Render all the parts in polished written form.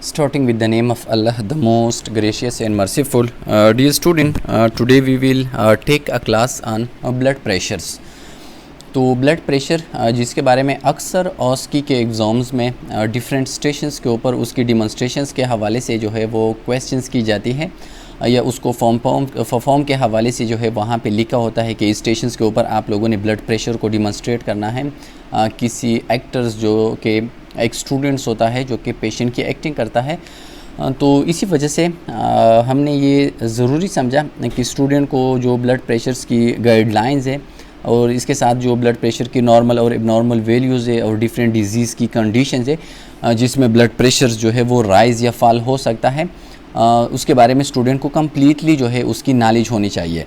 Starting with the name of Allah, the most gracious and merciful. Dear student, today we will take a class on blood pressures. तो blood pressure जिसके बारे में अक्सर ऑस्की के exams में different stations के ऊपर उसकी डिमॉन्स्ट्रेशंस के हवाले से जो है वो क्वेश्चंस की जाती है या उसको फॉर्म के हवाले से जो है वहाँ पे लिखा होता है कि स्टेशंस के ऊपर आप लोगों ने ब्लड प्रेशर को डिमॉन्स्ट्रेट करना है। किसी एक्टर्स जो कि एक स्टूडेंट्स होता है जो कि पेशेंट की एक्टिंग करता है, तो इसी वजह से हमने ये ज़रूरी समझा कि स्टूडेंट को जो ब्लड प्रेशर्स की गाइडलाइंस है और इसके साथ जो ब्लड प्रेशर की नॉर्मल और एबनॉर्मल वैल्यूज़ है और डिफरेंट डिजीज़ की कंडीशंस है जिसमें ब्लड प्रेशर जो है वो राइज़ या फॉल हो सकता है, उसके बारे में स्टूडेंट को कम्प्लीटली जो है उसकी नॉलेज होनी चाहिए।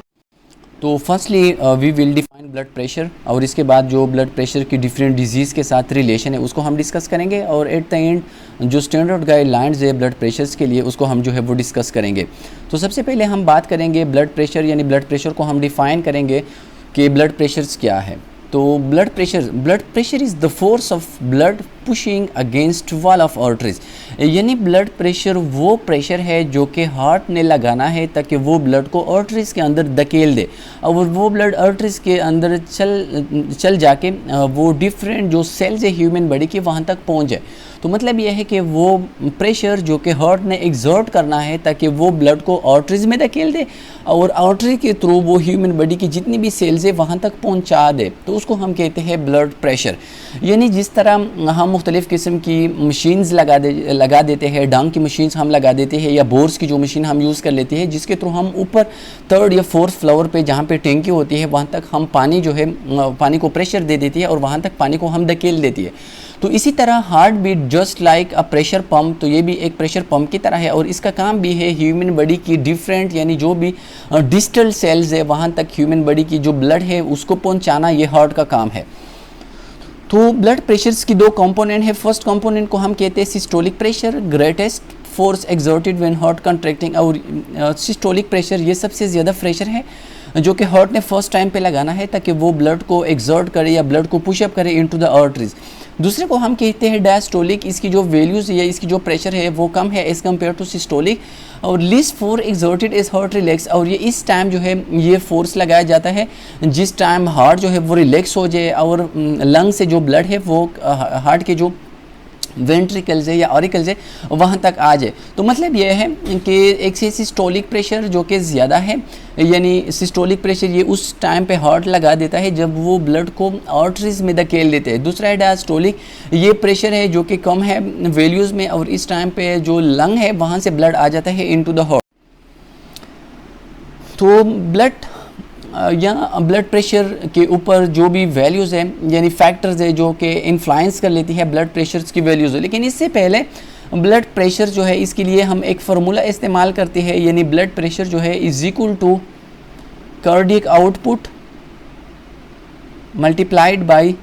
तो firstly we will define blood pressure और इसके बाद जो ब्लड प्रेशर की डिफरेंट डिजीज़ के साथ रिलेशन है उसको हम डिस्कस करेंगे और एट द एंड जो स्टैंडर्ड गाइडलाइंस है ब्लड प्रेशर्स के लिए उसको हम जो है वो डिस्कस करेंगे। तो सबसे पहले हम बात करेंगे ब्लड प्रेशर, यानी ब्लड प्रेशर को हम डिफ़ाइन करेंगे कि ब्लड प्रेशर्स क्या है। तो blood pressure is the force of blood pushing against wall of arteries, यानी ब्लड प्रेशर वो प्रेशर है जो कि हार्ट ने लगाना है ताकि वो ब्लड को आर्टरीज के अंदर धकेल दे और वो ब्लड आर्टरीज के अंदर चल जाके वो डिफरेंट जो सेल्स है ह्यूमन बॉडी के वहाँ तक पहुँच जाए। तो मतलब यह है कि वो प्रेशर जो कि हार्ट ने एग्जर्ट करना है ताकि वो ब्लड को आर्टरीज में धकेल दे और आर्टरी के थ्रू वो ह्यूमन बॉडी की जितनी भी सेल्स है वहाँ तक पहुँचा दे, तो उसको हम कहते हैं ब्लड प्रेशर। यानी जिस तरह हम मुख्तलिफ़ किस्म की मशीन्स लगा देते हैं, डांग की मशीन्स हम लगा देते हैं या बोर्स की जो मशीन हम यूज़ कर लेते हैं जिसके थ्रू हम ऊपर 3rd या 4th फ्लोर पे जहाँ पे टैंकी होती है वहाँ तक हम पानी जो है पानी को प्रेशर दे देती है और वहाँ तक पानी को हम धकेल देती है। तो इसी तरह heart beat just like a pressure pump, तो ये भी एक प्रेशर पंप की तरह है और इसका काम भी है ह्यूमन बॉडी की डिफरेंट यानी जो भी डिस्टल सेल्स है वहाँ तक ह्यूमन बॉडी की जो ब्लड है उसको पहुँचाना, ये हार्ट का काम है। तो ब्लड प्रेशर्स की 2 कंपोनेंट है। फर्स्ट कंपोनेंट को हम कहते हैं systolic pressure, greatest force exerted when heart contracting, और सिस्टोलिक प्रेशर ये सबसे ज़्यादा प्रेशर है जो कि हार्ट ने फर्स्ट टाइम पे लगाना है ताकि वो ब्लड को एक्सर्ट करे या ब्लड को पुशअप करे इनटू द आर्टरीज। दूसरे को हम कहते हैं डायस्टोलिक, इसकी जो वैल्यूज़ है इसकी जो प्रेशर है वो कम है एज़ कम्पेयर टू सिस्टोलिक, और least four exerted is heart relax, और ये इस टाइम जो है ये फोर्स लगाया जाता है जिस टाइम हार्ट जो है वो रिलैक्स हो जाए और लंग से जो ब्लड है वो हार्ट के जो वेंट्रिकल्स है या ऑरिकल्स है वहाँ तक आ जाए। तो मतलब यह है कि एक से सिस्टोलिक प्रेशर जो कि ज़्यादा है, यानी सिस्टोलिक प्रेशर ये उस टाइम पे हार्ट लगा देता है जब वो ब्लड को आर्टरीज में धकेल देते हैं। दूसरा है डायस्टोलिक, ये प्रेशर है जो कि कम है वैल्यूज़ में और इस टाइम पे जो लंग है वहाँ से ब्लड आ जाता है इनटू द हार्ट। तो या ब्लड प्रेशर के ऊपर जो भी वैल्यूज़ है यानी फैक्टर्स है जो कि इन्फ्लुएंस कर लेती है ब्लड प्रेशर्स की वैल्यूज़ है। लेकिन इससे पहले ब्लड प्रेशर जो है इसके लिए हम एक फार्मूला इस्तेमाल करते हैं, यानी ब्लड प्रेशर जो है is equal to cardiac output multiplied by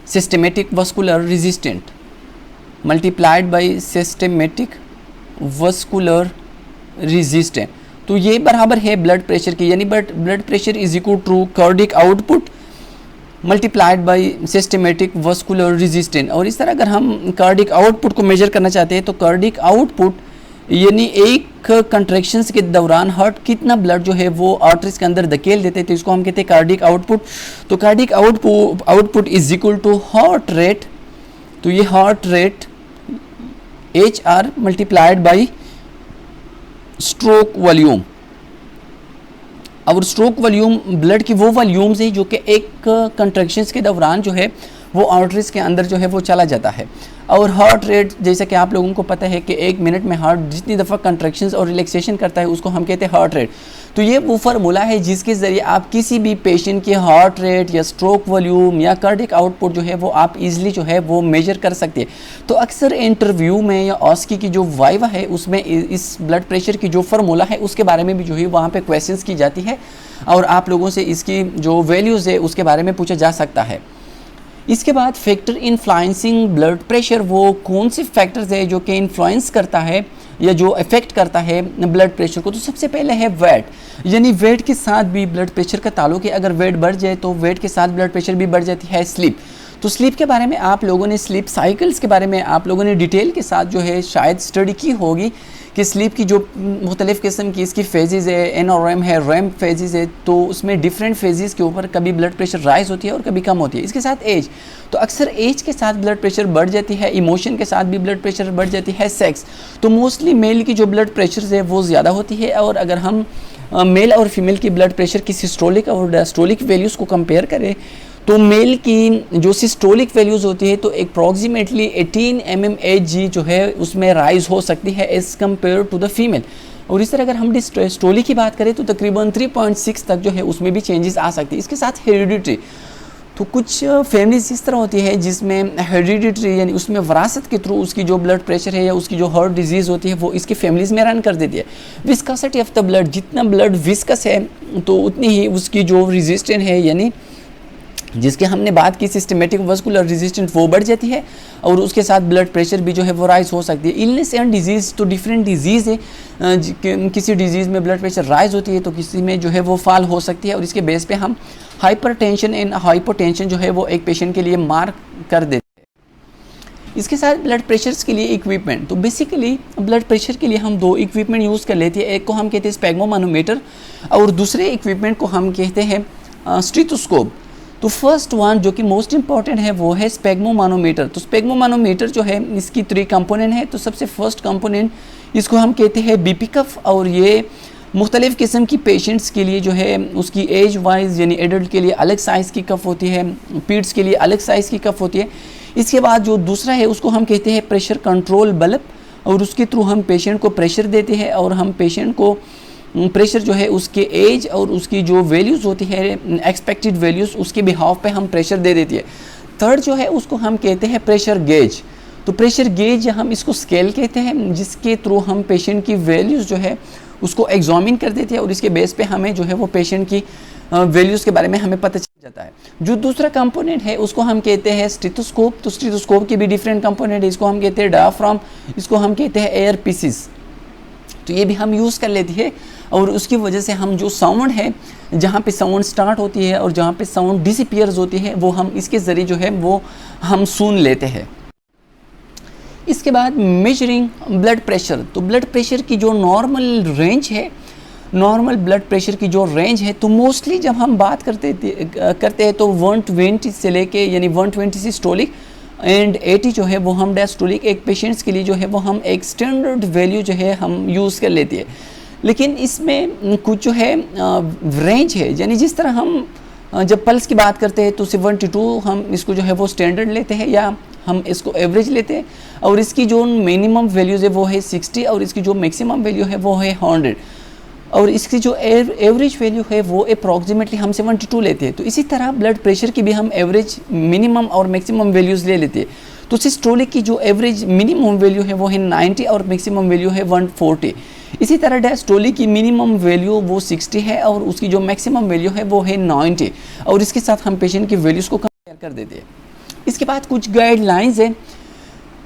systematic vascular resistant multiplied by systematic vascular resistant. तो ये बराबर है ब्लड प्रेशर की, यानी blood pressure is equal to cardiac output multiplied by systematic vascular resistant. और इस तरह अगर हम कार्डियक आउटपुट को मेजर करना चाहते हैं तो कार्डियक आउटपुट यानी एक कंट्रैक्शंस के दौरान हार्ट कितना ब्लड जो है वो आर्टरीज के अंदर धकेल देते हैं, तो इसको हम कहते हैं कार्डियक आउटपुट। तो cardiac output is equal to heart rate, तो ये heart rate HR multiplied by stroke volume, और स्ट्रोक वॉल्यूम ब्लड की वो वॉल्यूम्स है जो कि एक कंट्रैक्शंस के दौरान जो है वो आर्टरीज के अंदर जो है वो चला जाता है। और हार्ट रेट जैसा कि आप लोगों को पता है कि 1 मिनट में हार्ट जितनी दफ़ा कंट्रैक्शंस और रिलैक्सेशन करता है उसको हम कहते हैं हार्ट रेट। तो ये वो फार्मूला है जिसके ज़रिए आप किसी भी पेशेंट के हार्ट रेट या स्ट्रोक वॉल्यूम या कार्डियक आउटपुट जो है वो आप इजीली जो है वो मेजर कर सकते हैं। तो अक्सर इंटरव्यू में या ऑस्की की जो वाइवा है उसमें इस ब्लड प्रेशर की जो फार्मूला है उसके बारे में भी जो है वहाँ पे क्वेश्चंस की जाती है और आप लोगों से इसकी जो वैल्यूज़ है उसके बारे में पूछा जा सकता है। इसके बाद फैक्टर इन्फ्लुएंसिंग ब्लड प्रेशर, वो कौन से फैक्टर्स है जो कि इन्फ्लुएंस करता है या जो इफेक्ट करता है ब्लड प्रेशर को। तो सबसे पहले है वेट, यानी वेट के साथ भी ब्लड प्रेशर का ताल्लुक है। अगर वेट बढ़ जाए तो वेट के साथ ब्लड प्रेशर भी बढ़ जाती है। स्लीप, तो स्लीप के बारे में आप लोगों ने, स्लीप साइकिल्स के बारे में आप लोगों ने डिटेल के साथ जो है शायद स्टडी की होगी कि स्लीप की जो मुख्तलिफ़ किस्म की इसकी फेजेज़ है, एनआरएम है, रैम फेजेज़ है, तो उसमें डिफरेंट फेजेज़ के ऊपर कभी ब्लड प्रेशर राइज़ होती है और कभी कम होती है। इसके साथ एज, तो अक्सर एज के साथ ब्लड प्रेशर बढ़ जाती है, इमोशन के साथ भी ब्लड प्रेशर बढ़ जाती है, सेक्स, तो मोस्टली मेल की जो ब्लड प्रेशर है वो ज़्यादा होती है। और अगर हम मेल और फीमेल की ब्लड प्रेशर की सिस्टोलिक और डायस्टोलिक वैल्यूज़ को कंपेयर करें तो मेल की जो सिस्टोलिक वैल्यूज़ होती है तो अप्रॉक्सीमेटली 18 mmHg जो है उसमें राइज हो सकती है as compare to the female. और इस तरह अगर हम डिस्टोलिक की बात करें तो तकरीबन 3.6 तक जो है उसमें भी चेंजेस आ सकती है। इसके साथ हेरिडिटरी, तो कुछ फैमिलीज इस तरह होती है जिसमें हेरिडिटरी यानी उसमें वरासत के थ्रू उसकी जो ब्लड प्रेशर है या उसकी जो हार्ट डिजीज़ होती है वो इसकी फैमिलीज़ में रन कर देती है। विस्कासिटी ऑफ द ब्लड, जितना ब्लड विस्कस है तो उतनी ही उसकी जो रेजिस्टेंट है यानी जिसके हमने बात की सिस्टमेटिक वस्कुलर रेजिस्टेंस वो बढ़ जाती है और उसके साथ ब्लड प्रेशर भी जो है वो राइज हो सकती है। इलनेस एंड डिजीज़, तो डिफरेंट डिजीज़ है, किसी डिजीज़ में ब्लड प्रेशर राइज होती है तो किसी में जो है वो फॉल हो सकती है और इसके बेस पे हम हाइपरटेंशन एंड हाइपोटेंशन जो है वो एक पेशेंट के लिए मार्क कर देते हैं। इसके साथ ब्लड प्रेशर्स के लिए इक्विपमेंट, तो बेसिकली ब्लड प्रेशर के लिए हम दो इक्विपमेंट यूज़ कर लेते हैं, एक को हम कहते हैं स्पेग्मोमानोमीटर और दूसरे इक्विपमेंट को हम कहते हैं स्टेथोस्कोप। तो फर्स्ट वन जो कि मोस्ट इंपॉर्टेंट है वो है स्पेग्मोमानोमीटर। तो स्पेग्मोमानोमीटर जो है इसकी 3 कंपोनेंट है। तो सबसे फर्स्ट कंपोनेंट इसको हम कहते हैं बीपी कफ, और ये मुख्तलिफ़ किस्म की पेशेंट्स के लिए जो है उसकी एज वाइज यानी एडल्ट के लिए अलग साइज़ की कफ होती है, पीड्स के लिए अलग साइज़ की कफ होती है। इसके बाद जो दूसरा है उसको हम कहते हैं प्रेशर कंट्रोल बल्ब, और उसके थ्रू हम पेशेंट को प्रेशर देते हैं और हम पेशेंट को प्रेशर जो है उसके एज और उसकी जो वैल्यूज़ होती है एक्सपेक्टेड वैल्यूज़ उसके बिहाफ पे हम प्रेशर दे देती है। थर्ड जो है उसको हम कहते हैं प्रेशर गेज। तो प्रेशर गेज हम इसको स्केल कहते हैं जिसके थ्रू हम पेशेंट की वैल्यूज़ जो है उसको एग्जामिन कर देते हैं और इसके बेस पे हमें जो है वो पेशेंट की वैल्यूज़ के बारे में हमें पता चल जाता है। जो दूसरा कंपोनेंट है उसको हम कहते हैं स्टेथोस्कोप। तो स्टेथोस्कोप के भी डिफरेंट कंपोनेंट है, इसको हम कहते हैं डायाफ्राम, इसको हम कहते हैं एयर पीसीस। तो ये भी हम यूज़ कर लेती है और उसकी वजह से हम जो साउंड है, जहाँ पे साउंड स्टार्ट होती है और जहाँ पे साउंड डिसअपीयर्स होती है वो हम इसके ज़रिए जो है वो हम सुन लेते हैं। इसके बाद मेजरिंग ब्लड प्रेशर। तो ब्लड प्रेशर की जो नॉर्मल रेंज है, नॉर्मल ब्लड प्रेशर की जो रेंज है तो मोस्टली जब हम बात करते हैं तो 120 से लेके यानी 120 सिस्टोलिक एंड 80 जो है वो हम डायस्टोलिक एक पेशेंट्स के लिए जो है वो हम एक स्टैंडर्ड वैल्यू जो है हम यूज़ कर लेते हैं। लेकिन इसमें कुछ जो है रेंज है, यानी जिस तरह हम जब पल्स की बात करते हैं तो 72 हम इसको जो है वो स्टैंडर्ड लेते हैं या हम इसको एवरेज लेते हैं, और इसकी जो मिनिमम वैल्यूज़ है वो है 60 और इसकी जो मैक्सिमम वैल्यू है वो है 100, और इसकी जो एवरेज वैल्यू है वो अप्रॉक्सीमेटली हम 72 लेते हैं। तो इसी तरह ब्लड प्रेशर की भी हम एवरेज, मिनिमम और मैक्सिमम वैल्यूज़ ले लेते हैं। तो सिस्टोलिक की जो एवरेज मिनिमम वैल्यू है वो है 90 और मैक्सिमम वैल्यू है 140। इसी तरह डायस्टोलिक की मिनिमम वैल्यू वो 60 है और उसकी जो मैक्सिमम वैल्यू है वो है 90, और इसके साथ हम पेशेंट की वैल्यूज़ को कंपेयर कर देते हैं। इसके बाद कुछ गाइडलाइंस है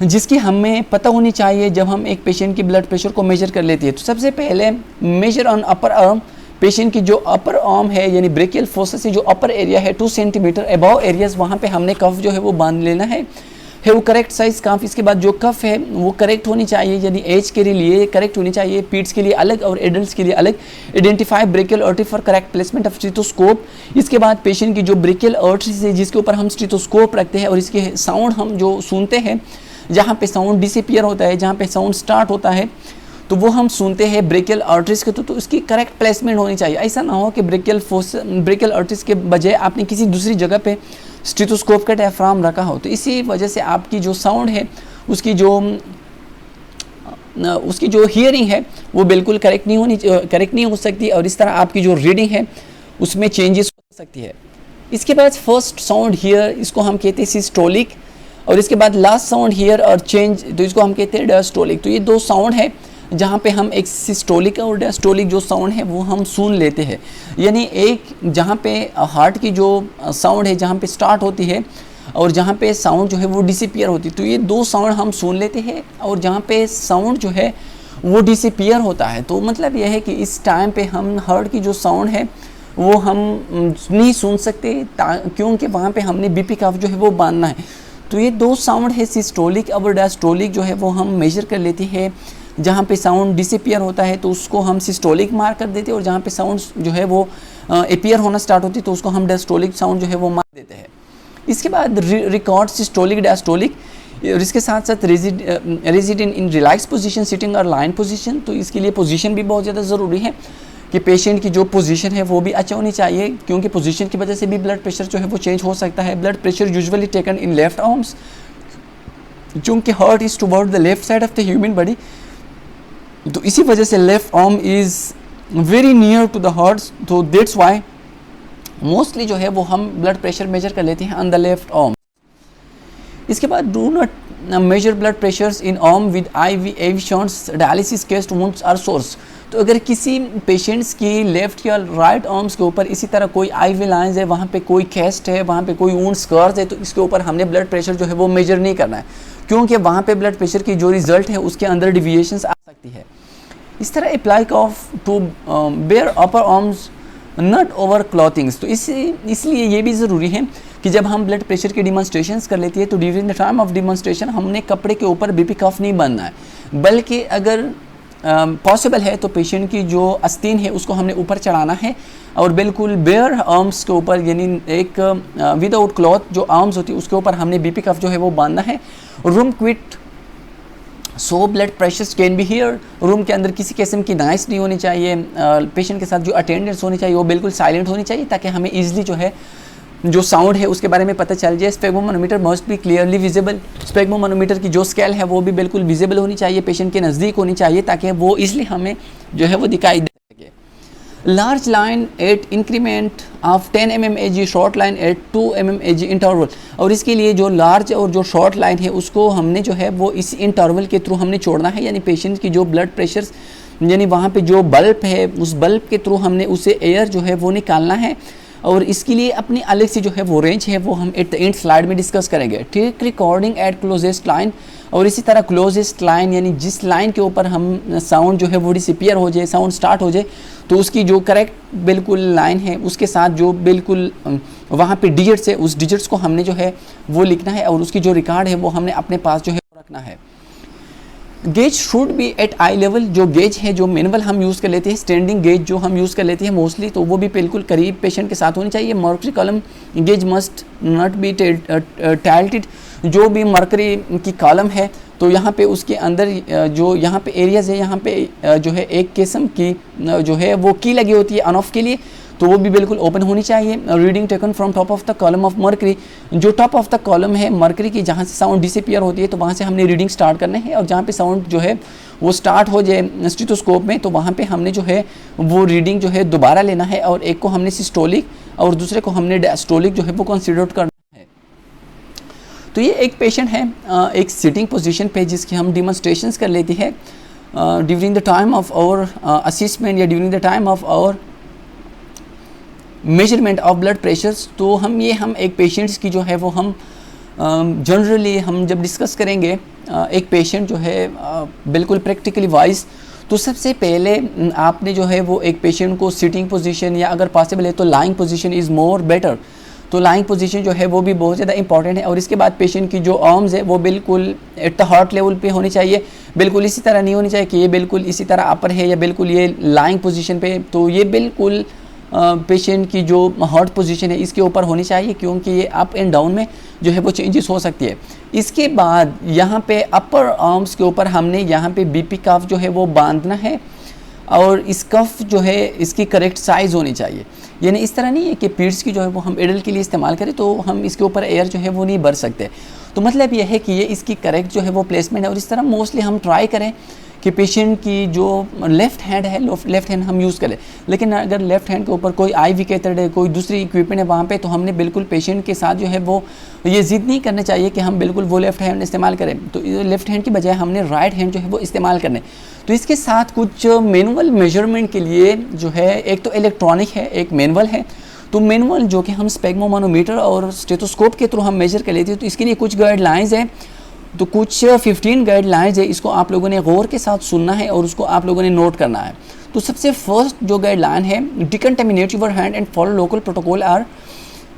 जिसकी हमें पता होनी चाहिए जब हम एक पेशेंट की ब्लड प्रेशर को मेजर कर लेते हैं। तो सबसे पहले major on upper arm, patient की जो अपर आर्म है यानी ब्रेकियल फोसा से जो अपर एरिया है 2 सेंटीमीटर अबव एरियाज वहाँ पे हमने कफ जो है वो बांध लेना है वो करेक्ट साइज कफ। इसके बाद जो कफ है वो करेक्ट होनी चाहिए, यानी एज के लिए करेक्ट होनी चाहिए, पीड्स के लिए अलग और एडल्ट्स के लिए अलग। Identify brachial artery for correct placement of stethoscope. इसके बाद पेशेंट की जो ब्रेकियल आर्टरी है जिसके ऊपर हम स्टेथोस्कोप रखते हैं और इसके साउंड हम जो सुनते हैं, जहाँ पे साउंड डिसअपीयर होता है, जहाँ पे साउंड स्टार्ट होता है तो वो हम सुनते हैं ब्रेकियल आर्टरीज के, तो उसकी करेक्ट प्लेसमेंट होनी चाहिए। ऐसा ना हो कि ब्रेकियल आर्टरीज के बजाय आपने किसी दूसरी जगह पे स्टेथोस्कोप का डायफ्राम रखा हो, तो इसी वजह से आपकी जो साउंड है उसकी जो हियरिंग है वो बिल्कुल करेक्ट नहीं हो सकती, और इस तरह आपकी जो रीडिंग है उसमें चेंजेस हो सकती है। इसके बाद फर्स्ट साउंड हियर, इसको हम कहते हैं सिस्टोलिक, और इसके बाद लास्ट साउंड हियर और चेंज, तो इसको हम कहते हैं डायस्टोलिक। तो ये दो साउंड है जहाँ पे हम एक सिस्टोलिक और डायस्टोलिक जो साउंड है वो हम सुन लेते हैं, यानी एक जहाँ पे हार्ट की जो साउंड है जहाँ पे स्टार्ट होती है और जहाँ पे साउंड जो है वो डिसअपीयर होती है, तो ये दो साउंड हम सुन लेते हैं, और जहाँ पे साउंड जो है वो डिसअपीयर होता है तो मतलब यह है कि इस टाइम पे हम हार्ट की जो साउंड है वो हम नहीं सुन सकते, क्योंकि वहाँ पे हमने बीपी कफ जो है वो बांधना है। तो ये दो साउंड है सिस्टोलिक और डायस्टोलिक जो है वो हम मेजर कर लेते हैं। जहाँ पे साउंड डिसअपियर होता है तो उसको हम सिस्टोलिक मार्क कर देते हैं, और जहाँ पे साउंड जो है वो अपीयर होना स्टार्ट होती है तो उसको हम डायस्टोलिक साउंड जो है वो मार्क देते हैं। इसके बाद रिकॉर्ड सिस्टोलिक डायस्टोलिक, और इसके साथ साथ resident in relax position, sitting और लाइन पोजीशन। तो इसके लिए पोजीशन भी बहुत ज़्यादा ज़रूरी है कि पेशेंट की जो पोजीशन है वो भी अच्छा होनी चाहिए, क्योंकि पोजीशन की वजह से भी ब्लड प्रेशर जो है वो चेंज हो सकता है। Blood pressure usually taken in left arms, क्योंकि heart is toward the left side of the human body, तो इसी वजह से left arm is very near to the heart, तो दैट्स वाई मोस्टली जो है वो हम ब्लड प्रेशर मेजर कर लेते हैं ऑन द लेफ्ट आर्म। इसके बाद do not measure blood pressures in arm with IV shots, dialysis case, wounds और सोर्स। तो अगर किसी पेशेंट्स की लेफ्ट या राइट आर्म्स के ऊपर इसी तरह कोई IV लाइंस है, वहाँ पे कोई कैस्ट है, वहाँ पे कोई वुंड स्कर्स है, तो इसके ऊपर हमने ब्लड प्रेशर जो है वो मेजर नहीं करना है, क्योंकि वहाँ पे ब्लड प्रेशर की जो रिजल्ट है उसके अंदर डिविएशंस आ सकती है। इस तरह apply of to bare upper arms not over clothings. तो इसलिए ये भी ज़रूरी है कि जब हम ब्लड प्रेशर की डिमॉन्स्ट्रेशंस कर लेती है तो during the time of demonstration हमने कपड़े के ऊपर बीपी कफ नहीं बांधना है, बल्कि अगर पॉसिबल है तो पेशेंट की जो आस्तीन है उसको हमने ऊपर चढ़ाना है, और बिल्कुल बेयर आर्म्स के ऊपर, यानी एक विदाउट क्लॉथ जो आर्म्स होती है उसके ऊपर हमने बीपी कफ जो है वो बांधना है। Room quit so blood pressures can be here. Room के अंदर किसी किस्म की नॉइस नहीं होनी चाहिए। पेशेंट के साथ जो अटेंडेंट्स होनी चाहिए वो बिल्कुल साइलेंट होनी चाहिए, ताकि हमें ईजिली जो है जो साउंड है उसके बारे में पता चल जाए। स्पेग्मोमैनोमीटर मस्ट बी क्लियरली विजिबल। स्पेग्मोमैनोमीटर की जो स्केल है वो भी बिल्कुल विजिबल होनी चाहिए, पेशेंट के नज़दीक होनी चाहिए, ताकि वो ईजिली हमें जो है वो दिखाई दे सके। Large line at increment of 10 mm AG, short line at 2 mm AG interval. और इसके लिए जो लार्ज और जो शॉर्ट लाइन है उसको हमने जो है वो इस इंटरवल के थ्रू हमने छोड़ना है, यानी पेशेंट की जो ब्लड प्रेशर, यानी वहाँ पे जो बल्ब है उस बल्ब के थ्रू हमने उसे एयर जो है वो निकालना है। और इसके लिए अपनी अलग से जो है वो रेंज है वो हम एट द एंड स्लाइड में डिस्कस करेंगे। ठीक रिकॉर्डिंग एट क्लोजेस्ट लाइन, और इसी तरह क्लोजेस्ट लाइन यानी जिस लाइन के ऊपर हम साउंड जो है वो डिसअपियर हो जाए, साउंड स्टार्ट हो जाए, तो उसकी जो करेक्ट बिल्कुल लाइन है उसके साथ जो बिल्कुल वहाँ पे डिजिट्स है उस डिजिट्स को हमने जो है वो लिखना है, और उसकी जो रिकॉर्ड है वो हमने अपने पास जो है रखना है। Gauge should be at eye level. जो गेज है जो मैनुअल हम यूज़ कर लेते हैं, स्टैंडिंग गेज जो हम यूज़ कर लेते हैं मोस्टली, तो वो भी बिल्कुल करीब पेशेंट के साथ होनी चाहिए। Mercury column gauge must not be tilted. जो भी मर्करी की कॉलम है तो यहाँ पे उसके अंदर जो यहाँ पे एरियाज़ है, यहाँ पे जो है एक किस्म की जो है वो की लगी होती है ऑन ऑफ के लिए, तो वो भी बिल्कुल ओपन होनी चाहिए। Reading taken from top of the column of mercury. जो टॉप ऑफ द कॉलम है मर्करी की, जहाँ से साउंड डिसअपियर होती है तो वहाँ से हमने रीडिंग स्टार्ट करना है, और जहाँ पे साउंड जो है वो स्टार्ट हो जाए स्टेथोस्कोप में तो वहाँ पे हमने जो है वो रीडिंग जो है दोबारा लेना है, और एक को हमने सिस्टोलिक और दूसरे को हमने डायस्टोलिक जो है वो कंसिडर करना है। तो ये एक पेशेंट है एक सिटिंग पोजीशन पे जिसकी हम डिमॉन्स्ट्रेशंस कर लेती है during the time of our assessment या during the time of our measurement of blood pressures. तो हम एक पेशेंट्स की जो है वो हम जनरली हम जब डिस्कस करेंगे एक पेशेंट जो है बिल्कुल प्रैक्टिकली वाइज, तो सबसे पहले आपने जो है वो एक पेशेंट को सिटिंग पोजीशन या अगर पॉसिबल है तो lying position is more better. तो लाइंग पोजीशन जो है वो भी बहुत ज़्यादा इंपॉर्टेंट है। और इसके बाद पेशेंट की जो आर्म्स है वो बिल्कुल एट द हार्ट लेवल पे होनी चाहिए, बिल्कुल इसी तरह नहीं होनी चाहिए कि ये बिल्कुल इसी तरह अपर है या बिल्कुल ये लाइंग पोजीशन पे। तो ये बिल्कुल पेशेंट की जो हार्ट पोजीशन है इसके ऊपर होनी चाहिए, क्योंकि ये अप एंड डाउन में जो है वो चेंजेस हो सकती है। इसके बाद यहाँ पे अपर आर्म्स के ऊपर हमने यहाँ पे बीपी कफ जो है वो बांधना है, और इस कफ जो है इसकी करेक्ट साइज़ होनी चाहिए। यानी इस तरह नहीं है कि पीड्स की जो है वो हम एडल्ट के लिए इस्तेमाल करें तो हम इसके ऊपर एयर जो है वो नहीं भर सकते। तो मतलब ये है कि ये इसकी करेक्ट जो है वो प्लेसमेंट है। और इस तरह मोस्टली हम ट्राई करें कि पेशेंट की जो लेफ़्ट हैंड है लेफ़्ट हैंड हम यूज़ करें, लेकिन अगर लेफ़्ट हैंड के ऊपर कोई IV कैथेटर है, कोई दूसरी इक्विपमेंट है वहाँ पे, तो हमने बिल्कुल पेशेंट के साथ जो है वो ये ज़िद नहीं करना चाहिए कि हम बिल्कुल वो लेफ़्ट हैंड इस्तेमाल करें। तो लेफ़्ट हैंड की बजाय हमने राइट हैंड जो है वो इस्तेमाल करने। तो इसके साथ कुछ मैनुअल मेजरमेंट के लिए जो है एक तो इलेक्ट्रॉनिक है, एक मैनुअल है। तो मैनुअल जो कि हम स्पेग्मोमैनोमीटर और स्टेथोस्कोप के थ्रू हम मेजर कर लेते हैं, तो इसके लिए कुछ गाइडलाइंस है। तो कुछ 15 गाइडलाइंस है, इसको आप लोगों ने गौर के साथ सुनना है और उसको आप लोगों ने नोट करना है। तो सबसे फर्स्ट जो गाइडलाइन है, decontaminate your hand and follow local protocol are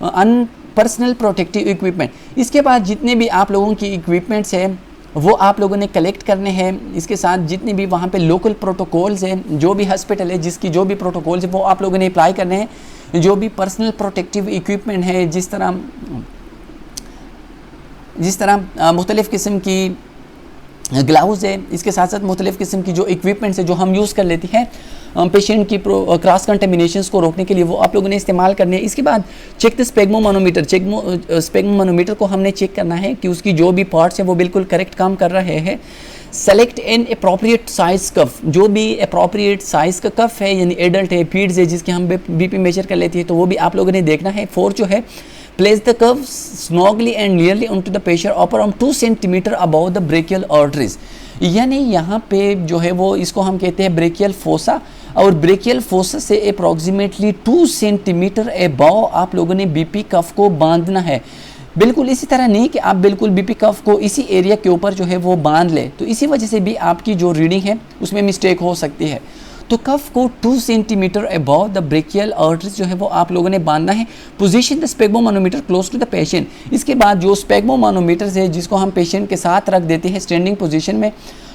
an personal protective equipment. इसके बाद जितने भी आप लोगों की इक्विपमेंट्स हैं वो आप लोगों ने कलेक्ट करने हैं। इसके साथ जितने भी वहाँ पे लोकल प्रोटोकॉल्स हैं, जो भी हॉस्पिटल है जिसकी जो भी प्रोटोकॉल्स है वो आप लोगों ने अप्लाई करने हैं। जो भी पर्सनल प्रोटेक्टिव इक्विपमेंट है, जिस तरह मुख्तलिफ़ किस्म की ग्लव्स है, इसके साथ साथ मुख्तलिफ़ किस्म की जो इक्विपमेंट्स है जो हम यूज़ कर लेते हैं पेशेंट की क्रॉस कंटेमिनेशंस को रोकने के लिए, वो आप लोगों ने इस्तेमाल करनी है। इसके बाद चेक द स्पेग्मोमानोमीटर। स्पेग्मोमानोमीटर को हमने चेक करना है कि उसकी जो भी पार्ट्स हैं वो बिल्कुल करेक्ट काम कर रहे हैं। सेलेक्ट एन अप्रोप्रिएट साइज कफ। जो भी अप्रोप्रिएट साइज़ का कफ है, यानी एडल्ट है, पीड्स है, जिसके हम BP मेजर कर लेती है, तो वो भी आप लोगों ने देखना है। 4 जो है, place the cuff snugly and nearly on to the patient upper around 2 centimetre above the brachial arteries. यानी यहाँ पे जो है वो इसको हम कहते हैं ब्रेकियल फोसा, और ब्रेकियल फोसा से अप्रॉक्सीमेटली 2 सेंटीमीटर अबाउ आप लोगों ने BP कफ को बांधना है। बिल्कुल इसी तरह नहीं कि आप बिल्कुल BP कफ को इसी एरिया के ऊपर जो है वो बांध ले, तो इसी वजह से भी आपकी जो रीडिंग है उसमें मिस्टेक हो सकती है। तो कफ को 2 centimetre above the brachial arteries जो है वो आप लोगों ने बांधना है। Position the sphygmomanometer close to the patient. इसके बाद जो स्पेग्मोमानोमीटर है जिसको हम पेशेंट के साथ रख देते हैं स्टैंडिंग पोजीशन में,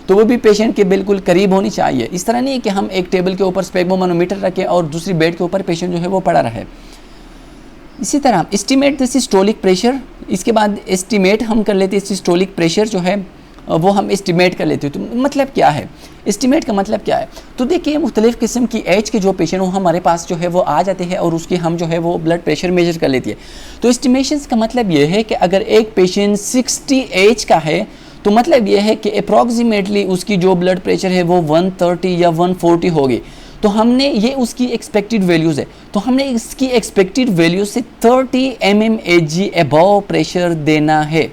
तो वो भी पेशेंट के बिल्कुल करीब होनी चाहिए। इस तरह नहीं है कि हम एक टेबल के ऊपर स्पेग्मोमानोमीटर रखें और दूसरी बेड के ऊपर पेशेंट जो है वो पड़ा रहे। इसी तरह एस्टिमेट द सिस्टोलिक प्रेशर। इसके बाद एस्टिमेट हम कर लेते हैं सिस्टोलिक प्रेशर जो है वो हम एस्टिमेट कर लेते हैं। तो मतलब क्या है, एस्टिमेट का मतलब क्या है? तो देखिए मुख्तलिफ़ किस्म की एज के जो पेशेंट वो हमारे पास जो है वो आ जाते हैं और उसकी हम जो है वो ब्लड प्रेशर मेजर कर लेती है। तो एस्टिमेशंस का मतलब ये है कि अगर एक पेशेंट 60 एज का है तो मतलब ये है कि अप्रॉक्सीमेटली उसकी जो ब्लड प्रेशर है वो 130 या 140 होगी। तो हमने ये उसकी एक्सपेक्टेड वैल्यूज़ है, तो हमने इसकी एक्सपेक्टेड वैल्यू से 30 mmHg अबव प्रेशर देना है।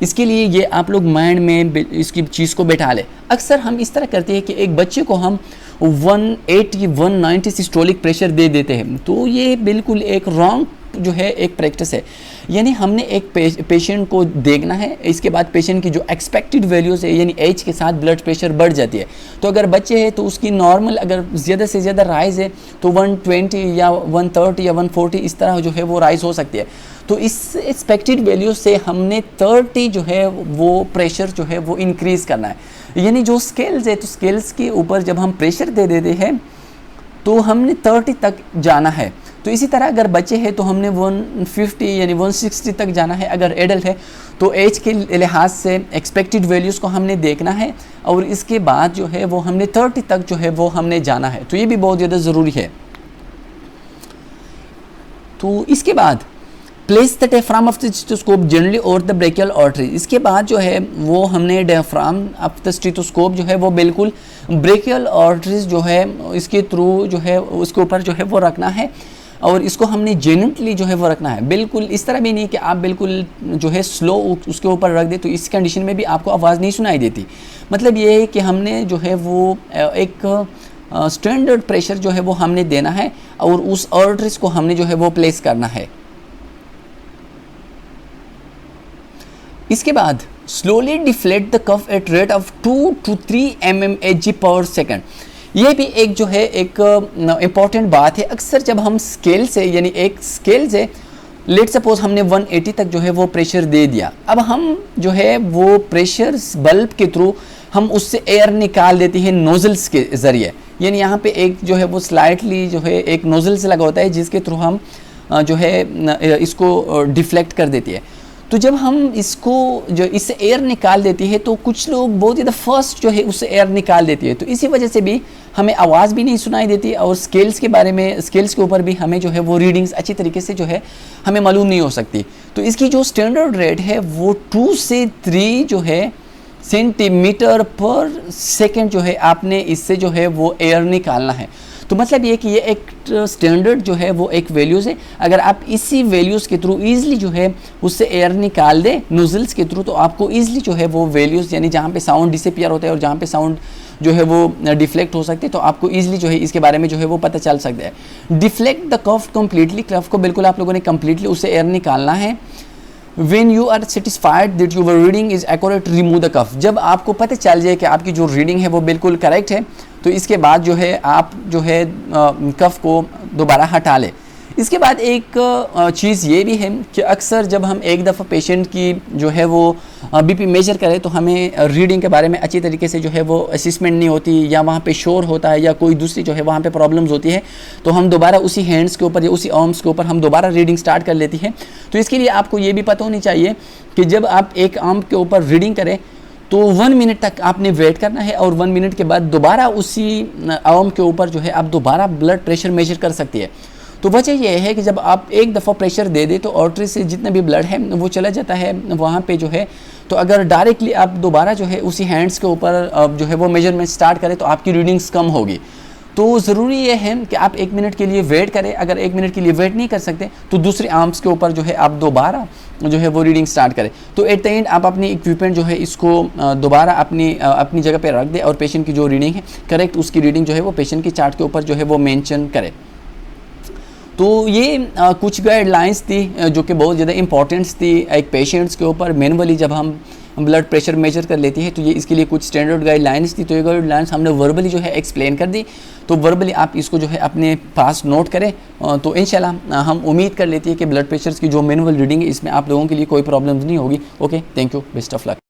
इसके लिए ये आप लोग माइंड में इसकी चीज़ को बैठा लें। अक्सर हम इस तरह करते हैं कि एक बच्चे को हम 180 190 सिस्टोलिक प्रेशर दे देते हैं, तो ये बिल्कुल एक रॉन्ग जो है एक प्रैक्टिस है। यानी हमने एक पेशेंट को देखना है, इसके बाद पेशेंट की जो एक्सपेक्टेड वैल्यूज़ है यानी एज के साथ ब्लड प्रेशर बढ़ जाती है। तो अगर बच्चे हैं तो उसकी नॉर्मल अगर ज़्यादा से ज़्यादा राइज़ है तो 120 या 130 या 140 इस तरह जो है वो राइज़ हो सकती है। तो इस एक्सपेक्टेड वैल्यू से हमने 30 जो है वो प्रेशर जो है वो इंक्रीज़ करना है। यानी जो स्केल्स है तो स्केल्स के ऊपर जब हम प्रेशर दे देते हैं तो हमने 30 तक जाना है। तो इसी तरह अगर बच्चे हैं तो हमने 150 यानी 160 तक जाना है। अगर एडल्ट है तो एज के लिहाज से एक्सपेक्टेड वैल्यूज़ को हमने देखना है और इसके बाद जो है वो हमने 30 तक जो है वो हमने जाना है। तो ये भी बहुत ज़्यादा ज़रूरी है। तो इसके बाद place the diaphragm of the stethoscope generally और द ब्रेकियल आर्टरी। इसके बाद जो है वो हमने डायफ्राम ऑफ द स्टेथोस्कोप जो है वो बिल्कुल ब्रेकियल आर्टरीज जो है इसके थ्रू जो है उसके ऊपर जो है वो रखना है और इसको हमने जेन्युइनली जो है वो रखना है। बिल्कुल इस तरह भी नहीं कि आप बिल्कुल जो है स्लो उसके ऊपर रख दे, तो इस कंडीशन में भी आपको आवाज़ नहीं सुनाई देती। मतलब ये है कि हमने जो है वो एक स्टैंडर्ड प्रेशर जो है वो हमने देना है और उस आर्टरीज को हमने जो है वो प्लेस करना है। इसके बाद slowly deflate the cuff at rate of 2 to 3 mmHg per second. ये भी एक जो है एक इम्पॉर्टेंट बात है। अक्सर जब हम स्केल से यानी एक स्केल से लेट सपोज हमने 180 तक जो है वो प्रेशर दे दिया, अब हम जो है वो प्रेशर बल्ब के थ्रू हम उससे एयर निकाल देते हैं नोजल्स के ज़रिए। यानी यहाँ पे एक जो है वो स्लाइटली जो है एक नोजल से लगा होता है जिसके थ्रू हम जो है इसको डिफ्लेक्ट कर देती है। तो जब हम इसको जो इससे एयर निकाल देती है तो कुछ लोग बहुत ज़्यादा फर्स्ट जो है उससे एयर निकाल देती है, तो इसी वजह से भी हमें आवाज़ भी नहीं सुनाई देती और स्केल्स के बारे में स्केल्स के ऊपर भी हमें जो है वो रीडिंग्स अच्छी तरीके से जो है हमें मालूम नहीं हो सकती। तो इसकी जो स्टैंडर्ड रेट है वो 2 से 3 जो है सेंटीमीटर पर सेकेंड जो है आपने इससे जो है वो एयर निकालना है। तो मतलब ये कि ये एक स्टैंडर्ड जो है वो एक वैल्यूज़ है। अगर आप इसी वैल्यूज़ के थ्रू ईज़िली जो है उससे एयर निकाल दें नोजल्स के थ्रू, तो आपको ईज़िली जो है वो वैल्यूज़ यानी जहाँ पे साउंड डिसअपीयर होता है और जहाँ पे साउंड जो है वो डिफ्लेक्ट हो सकती है, तो आपको ईज़िली जो है इसके बारे में जो है वो पता चल सकता है। डिफ्लेक्ट द कफ कम्प्लीटली, कफ को बिल्कुल आप लोगों ने कम्प्लीटली उससे एयर निकालना है। When you are satisfied that your reading is accurate, remove the cuff. जब आपको पता चल जाए कि आपकी जो रीडिंग है वो बिल्कुल करेक्ट है, तो इसके बाद जो है आप जो है कफ को दोबारा हटा लें। इसके बाद एक चीज़ ये भी है कि अक्सर जब हम एक दफ़ा पेशेंट की जो है वो बीपी मेजर करें तो हमें रीडिंग के बारे में अच्छी तरीके से जो है वो असेसमेंट नहीं होती, या वहाँ पे शोर होता है या कोई दूसरी जो है वहाँ पे प्रॉब्लम्स होती है, तो हम दोबारा उसी हैंड्स के ऊपर या उसी आर्म्स के ऊपर हम दोबारा रीडिंग स्टार्ट कर लेती है। तो इसके लिए आपको ये भी पता होनी चाहिए कि जब आप एक आर्म के ऊपर रीडिंग करें तो 1 मिनट तक आपने वेट करना है, और 1 मिनट के बाद दोबारा उसी आर्म के ऊपर जो है आप दोबारा ब्लड प्रेशर मेजर कर सकती है। तो वजह यह है कि जब आप एक दफ़ा प्रेशर दे दें तो आर्टरी से जितना भी ब्लड है वो चला जाता है वहाँ पे जो है। तो अगर डायरेक्टली आप दोबारा जो है उसी हैंड्स के ऊपर जो है वो मेजरमेंट स्टार्ट करें तो आपकी रीडिंग्स कम होगी। तो ज़रूरी ये है कि आप 1 मिनट के लिए वेट करें। अगर 1 मिनट के लिए वेट नहीं कर सकते तो दूसरे आर्म्स के ऊपर जो है आप दोबारा जो है वो रीडिंग स्टार्ट करें। तो एट द एंड आप अपनी इक्विपमेंट जो है इसको दोबारा अपनी जगह पे रख दें और पेशेंट की जो रीडिंग है करेक्ट उसकी रीडिंग जो है वो पेशेंट के चार्ट के ऊपर जो है वो मेंशन करें। तो ये कुछ गाइडलाइंस थी जो कि बहुत ज़्यादा इंपॉर्टेंट्स थी एक पेशेंट्स के ऊपर। मैनुअली जब हम ब्लड प्रेशर मेजर कर लेती है तो ये इसके लिए कुछ स्टैंडर्ड गाइडलाइंस थी। तो ये गाइडलाइंस हमने वर्बली जो है एक्सप्लेन कर दी, तो वर्बली आप इसको जो है अपने पास नोट करें। तो इंशाल्लाह हम उम्मीद कर लेती है कि ब्लड प्रेशर की जो मैनुअल रीडिंग है इसमें आप लोगों के लिए कोई प्रॉब्लम्स नहीं होगी। Okay, thank you, best of luck.